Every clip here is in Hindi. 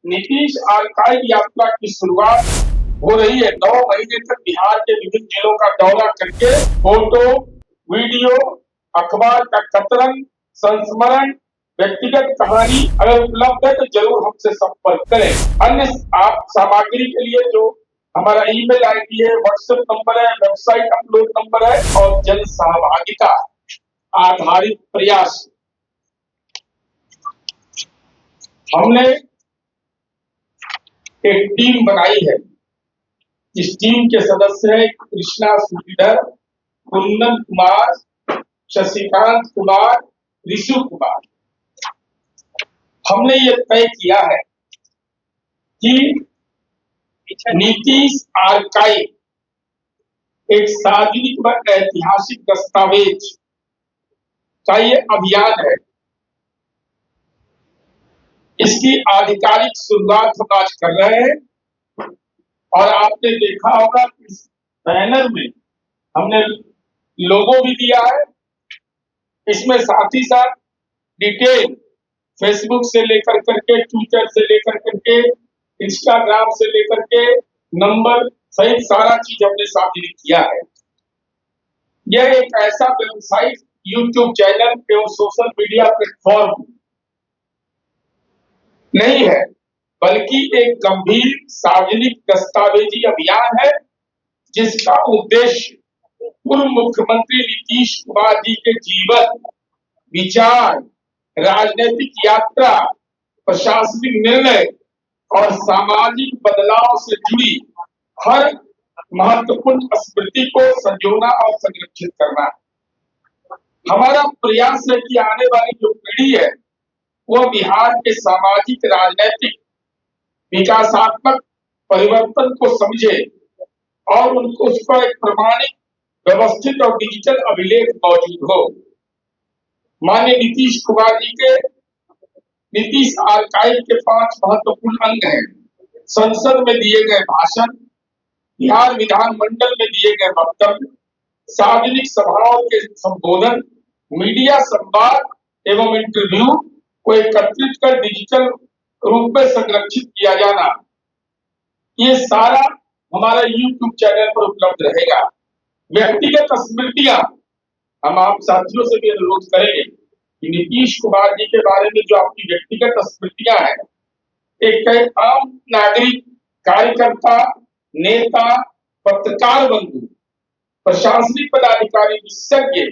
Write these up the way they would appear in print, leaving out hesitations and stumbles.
नीतीश आर्काइव यात्रा की शुरुआत हो रही है। 9 महीने तक बिहार के विभिन्न जिलों का दौरा करके फोटो, वीडियो, अखबार का कतरन, संस्मरण, व्यक्तिगत कहानी अगर उपलब्ध है तो जरूर हमसे संपर्क करें। अन्य आप सामग्री के लिए जो हमारा ईमेल आईडी है, व्हाट्सएप नंबर है, वेबसाइट अपलोड नंबर है और जन सहभागिता आधारित प्रयास। हमने एक टीम बनाई है। इस टीम के सदस्य हैं कृष्णा श्रीधर, कुंदन कुमार, शशिकांत कुमार, ऋषु कुमार। हमने ये तय किया है कि नीतीश आर्काइव एक सार्वजनिक व ऐतिहासिक दस्तावेज का ये अभियान है। इसकी आधिकारिक शुरुआत हम आज कर रहे हैं और आपने देखा होगा कि इस बैनर में हमने लोगो भी दिया है। इसमें साथ ही साथ डिटेल फेसबुक से लेकर करके, ट्विटर से लेकर करके, इंस्टाग्राम से लेकर के नंबर सहित सारा चीज हमने सार्वजनिक किया है। यह एक ऐसा वेबसाइट, यूट्यूब चैनल एवं सोशल मीडिया प्लेटफॉर्म नहीं है, बल्कि एक गंभीर सार्वजनिक दस्तावेजी अभियान है जिसका उद्देश्य पूर्व मुख्यमंत्री नीतीश कुमार जी के जीवन, विचार, राजनीतिक यात्रा, प्रशासनिक निर्णय और सामाजिक बदलाव से जुड़ी हर महत्वपूर्ण स्मृति को संजोना और संरक्षित करना है। हमारा प्रयास है कि आने वाली जो पीढ़ी है वो बिहार के सामाजिक, राजनीतिक, विकासात्मक परिवर्तन को समझे और उनको उसका एक प्रमाणिक, व्यवस्थित और डिजिटल अभिलेख मौजूद हो। माननीय नीतीश कुमार जी के नीतीश आर्काइव के 5 महत्वपूर्ण अंग हैं। संसद में दिए गए भाषण, बिहार विधानमंडल में दिए गए वक्तव्य, सार्वजनिक सभाओं के संबोधन, मीडिया संवाद एवं इंटरव्यू को एकत्रित कर डिजिटल रूप में संरक्षित किया जाना, ये सारा हमारा यूट्यूब चैनल पर उपलब्ध रहेगा। व्यक्तिगत स्मृतियां, हम आप साथियों से भी अनुरोध करेंगे कि नीतीश कुमार जी के बारे में जो आपकी व्यक्तिगत स्मृतियां हैं, एक आम नागरिक, कार्यकर्ता, नेता, पत्रकार बंधु, प्रशासनिक पदाधिकारी, विशेषज्ञ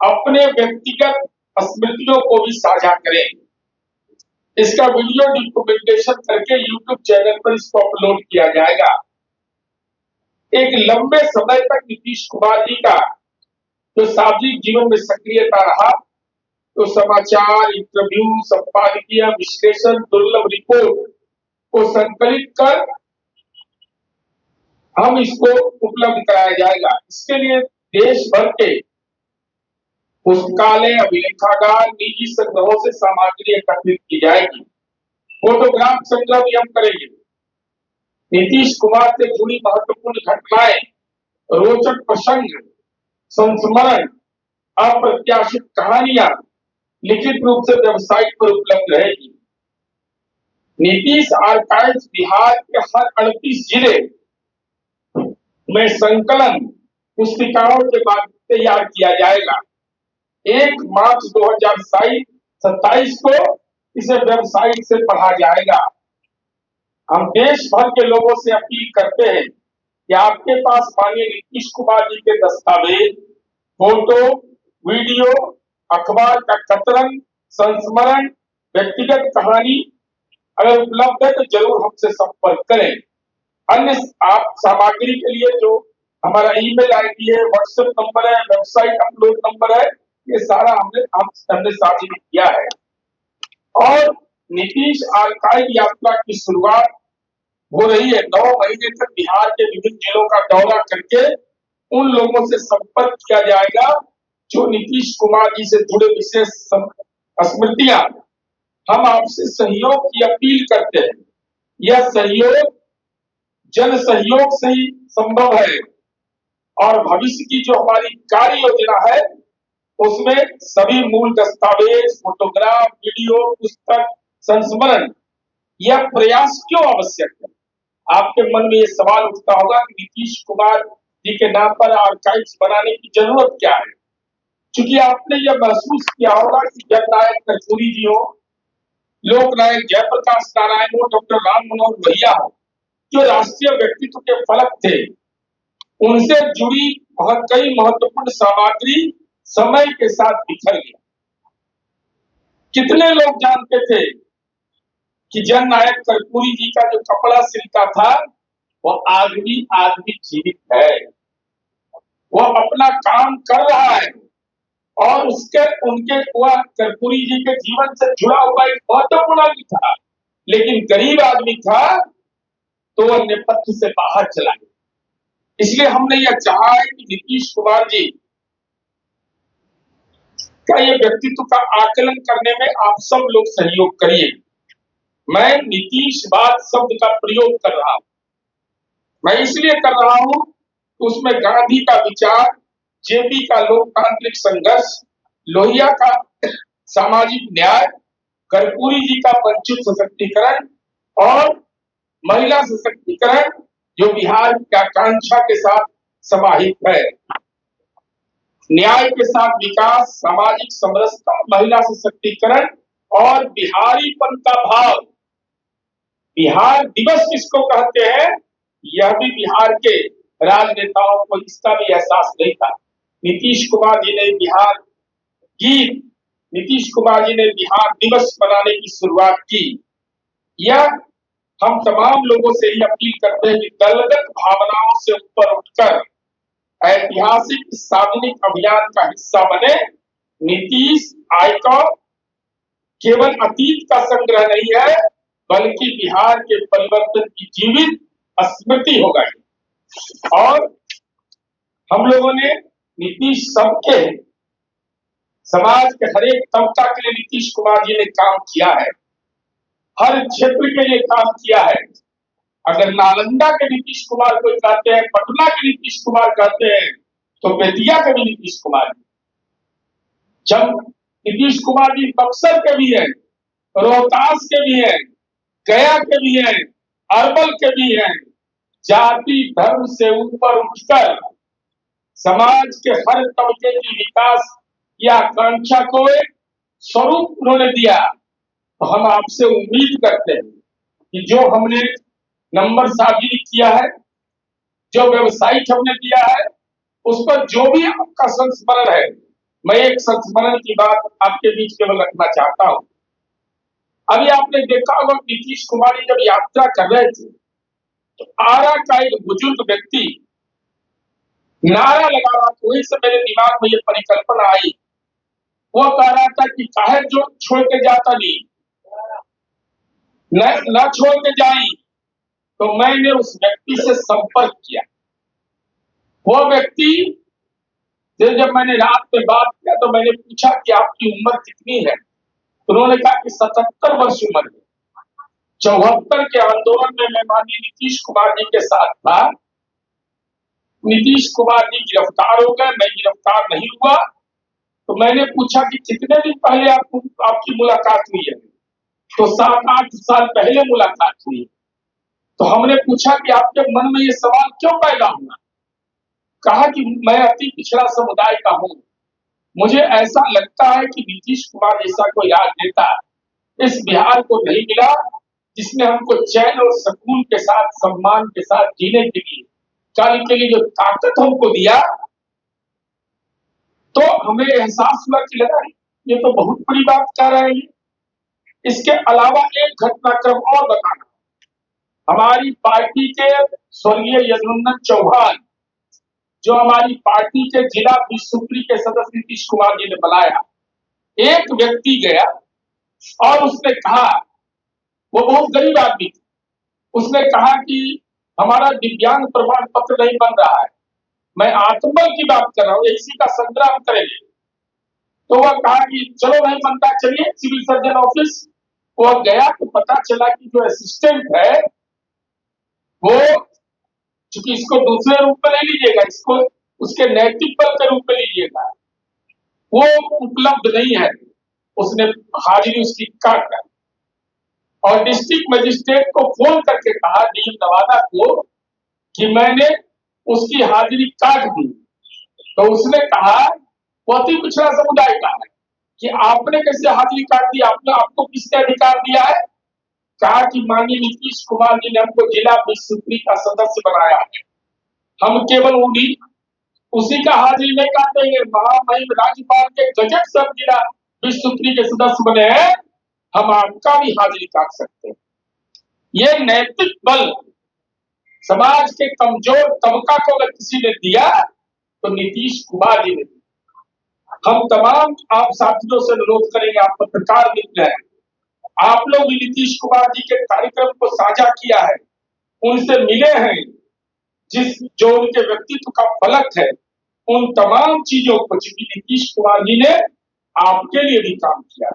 अपने व्यक्तिगत स्मृतियों को भी साझा करें। इसका वीडियो डॉक्यूमेंटेशन करके यूट्यूब चैनल पर इसको अपलोड किया जाएगा। एक लंबे समय तक नीतीश कुमार जी का जो सामाजिक जीवन में सक्रियता रहा, तो समाचार, इंटरव्यू, संपादकीय, विश्लेषण, दुर्लभ रिपोर्ट को संकलित कर हम इसको उपलब्ध कराया जाएगा। इसके लिए देश भर के पुस्तकालय, अभिलेखागार, निजी संग्रहों से सामग्री एकत्रित की जाएगी। फोटोग्राफ संग्रह भी हम करेंगे। नीतीश कुमार से जुड़ी महत्वपूर्ण घटनाएं, रोचक प्रसंग, संस्मरण, अप्रत्याशित कहानियां लिखित रूप से वेबसाइट पर उपलब्ध रहेगी। नीतीश आर्काइव बिहार के हर 38 जिले में संकलन पुस्तिकाओं के बाद तैयार किया जाएगा। 1 मार्च 2027 को इसे वेबसाइट से पढ़ा जाएगा। हम देश भर के लोगों से अपील करते हैं कि आपके पास माननीय नीतीश कुमार जी के दस्तावेज, फोटो, वीडियो, अखबार का कतरन, संस्मरण, व्यक्तिगत कहानी अगर उपलब्ध है तो जरूर हमसे संपर्क करें। अन्य आप सामग्री के लिए जो हमारा ईमेल आईडी है, व्हाट्सएप नंबर है, वेबसाइट अपलोड नंबर है, ये सारा हमने साझा किया है। और नीतीश आर्काइव यात्रा की शुरुआत हो रही है। 9 महीने तक बिहार के विभिन्न जिलों का दौरा करके उन लोगों से संपर्क किया जाएगा जो नीतीश कुमार जी से जुड़े विशेष स्मृतियां। हम आपसे सहयोग की अपील करते हैं। यह सहयोग जन सहयोग से ही संभव है और भविष्य की जो हमारी कार्य योजना है उसमें सभी मूल दस्तावेज, फोटोग्राफ, वीडियो, पुस्तक, संस्मरण यह प्रयास क्यों आवश्यक है? आपके मन में ये सवाल उठता होगा कि नीतीश कुमार जी के नाम पर आर्काइव्स बनाने की जरूरत क्या है? क्योंकि आपने यह महसूस किया होगा कि जननायक कर्पूरी जी हो, लोकनायक जयप्रकाश नारायण हो, डॉक्टर राम मनोहर लोहिया हो, जो राष्ट्रीय व्यक्तित्व के फलक थे, उनसे जुड़ी कई महत्वपूर्ण सामग्री समय के साथ बिखर गई। कितने लोग जानते थे कि जननायक कर्पूरी जी का जो कपड़ा सिलता था वह आज भी आदमी जीवित है, वह अपना काम कर रहा है और उसके उनके वह कर्पूरी जी के जीवन से जुड़ा हुआ एक महत्वपूर्ण आदमी था, लेकिन गरीब आदमी था तो वह नेपथ्य से बाहर चला गया। इसलिए हमने यह चाहा है कि नीतीश कुमार जी का ये व्यक्तित्व का आकलन करने में आप सब लोग सहयोग करिए। मैं नीतीशवाद शब्द का प्रयोग कर रहा हूं, मैं इसलिए कर रहा हूं कि उसमें गांधी का विचार, जेपी का लोकतांत्रिक संघर्ष, लोहिया का सामाजिक न्याय, कर्पूरी जी का वंचित सशक्तिकरण और महिला सशक्तिकरण जो बिहार की आकांक्षा के साथ समाहित है। न्याय के साथ विकास, सामाजिक समरसता, महिला सशक्तिकरण और बिहारीपन का भाव। बिहार दिवस किसको कहते हैं, यह भी बिहार के राजनेताओं को इसका भी एहसास नहीं था। नीतीश कुमार जी ने बिहार गीत, नीतीश कुमार जी ने बिहार दिवस मनाने की शुरुआत की। यह हम तमाम लोगों से ही अपील करते हैं कि दलगत भावनाओं से ऊपर उठकर ऐतिहासिक सार्वजनिक अभियान का हिस्सा बने। नीतीश आयकर केवल अतीत का संग्रह नहीं है, बल्कि बिहार के परिवर्तन की जीवित स्मृति हो गई। और हम लोगों ने नीतीश सबके समाज के हर एक तबका के लिए नीतीश कुमार जी ने काम किया है, हर क्षेत्र के लिए काम किया है। अगर नालंदा के नीतीश कुमार कोई कहते हैं, पटना के नीतीश कुमार कहते हैं, तो बेतिया के भी नीतीश कुमार, जब नीतीश कुमार जी बक्सर के भी हैं, रोहतास के भी हैं, गया के भी हैं, अरवल के भी हैं। जाति धर्म से ऊपर उठकर समाज के हर तबके की विकास की आकांक्षा को एक स्वरूप उन्होंने दिया। तो हम आपसे उम्मीद करते हैं कि जो हमने नंबर साझी किया है, जो वेबसाइट हमने दिया है, उस पर जो भी आपका संस्मरण है, मैं एक संस्मरण की बात आपके बीच केवल रखना चाहता हूं। अभी आपने देखा होगा नीतीश कुमार जब यात्रा कर रहे थे तो आरा का एक बुजुर्ग व्यक्ति नारा लगा रहा था। वहीं से मेरे दिमाग में ये परिकल्पना आई। वो कह रहा था कि चाहे जो छोड़ के जाता नहीं, न छोड़ के जाई। तो मैंने उस व्यक्ति से संपर्क किया। वो व्यक्ति से जब मैंने रात में बात किया तो मैंने पूछा कि आपकी उम्र कितनी है। तो उन्होंने कहा कि 77 वर्ष उम्र है। 74 के आंदोलन में मैं माननीय नीतीश कुमार जी के साथ था। नीतीश कुमार जी गिरफ्तार हो गए, मैं गिरफ्तार नहीं हुआ। तो मैंने पूछा कि कितने दिन पहले आपकी मुलाकात हुई है। तो 7-8 साल पहले मुलाकात हुई। तो हमने पूछा कि आपके मन में ये सवाल क्यों पैदा हुआ। कहा कि मैं अति पिछड़ा समुदाय का हूं, मुझे ऐसा लगता है कि नीतीश कुमार जैसा कोई राजनेता इस बिहार को नहीं मिला जिसने हमको चैन और सुकून के साथ, सम्मान के साथ जीने के लिए, कल के लिए जो ताकत हमको दिया। तो हमें एहसास हुआ कि लगा ये तो बहुत बड़ी बात कह रहे हैं। इसके अलावा एक घटनाक्रम और बताना। हमारी पार्टी के स्वर्गीय यदुनंदन चौहान, जो हमारी पार्टी के जिला विश्व के सदस्य नीतीश कुमार जी ने बनाया, एक व्यक्ति गया और उसने कहा, वो बहुत गरीब आदमी था, उसने कहा कि हमारा दिव्यांग प्रमाण पत्र नहीं बन रहा है। मैं आत्मबल की बात कर रहा हूँ, इसी का संग्राम करेंगे। तो वह कहा कि चलो नहीं बनता, चलिए सिविल सर्जन ऑफिस। वह गया तो पता चला कि जो असिस्टेंट है वो, चूंकि इसको दूसरे रूप में नहीं लीजिएगा, इसको उसके नैतिक बल के रूप में लीजिएगा, वो उपलब्ध नहीं है। उसने हाजिरी उसकी काट कर और डिस्ट्रिक्ट मजिस्ट्रेट को फोन करके कहा डीएम नवादा को कि मैंने उसकी हाजिरी काट दी। तो उसने कहा वो अति पिछड़ा समुदाय का है कि आपने कैसे हाजिरी काट दी, आपने आपको किसने अधिकार दिया है? कहा कि माननीय नीतीश कुमार जी ने हमको जिला विश्व का सदस्य बनाया है, हम केवल उसी का हाजिरी नहीं काटेंगे, महामहिम राज्यपाल के गजट से हम जिला विश्व के सदस्य बने हैं, हम आपका भी हाजिरी काट सकते हैं। ये नैतिक बल समाज के कमजोर तबका को अगर किसी ने दिया तो नीतीश कुमार जी ने दिया। हम तमाम आप साथियों से अनुरोध करेंगे, आप पत्रकार मित्र हैं, आप लोग भी नीतीश कुमार जी के कार्यक्रम को साझा किया है, उनसे मिले हैं, जो उनके व्यक्तित्व का फलक है, उन तमाम चीजों को चूंकि नीतीश कुमार जी ने आपके लिए भी काम किया,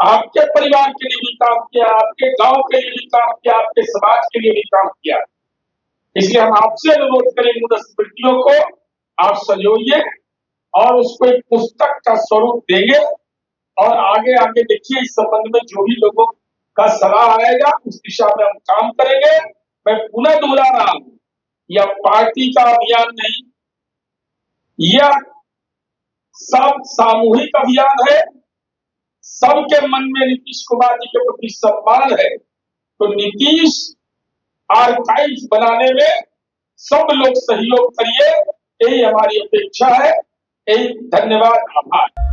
आपके परिवार के लिए भी काम किया, आपके गांव के लिए भी काम किया, आपके समाज के लिए भी काम किया, इसलिए हम आपसे अनुरोध करेंगे उन स्मृतियों को आप संजोइए और उसको एक पुस्तक का स्वरूप देंगे और आगे आगे देखिए इस संबंध में जो भी लोगों का सलाह आएगा उस दिशा में हम काम करेंगे। मैं पुनः दोहरा रहा हूं, यह पार्टी का अभियान नहीं, यह सब सामूहिक अभियान है, सबके मन में नीतीश कुमार जी के प्रति सम्मान है, तो नीतीश आर्काइव बनाने में सब लोग सहयोग करिए, यही हमारी अपेक्षा है। यही धन्यवाद, आभार।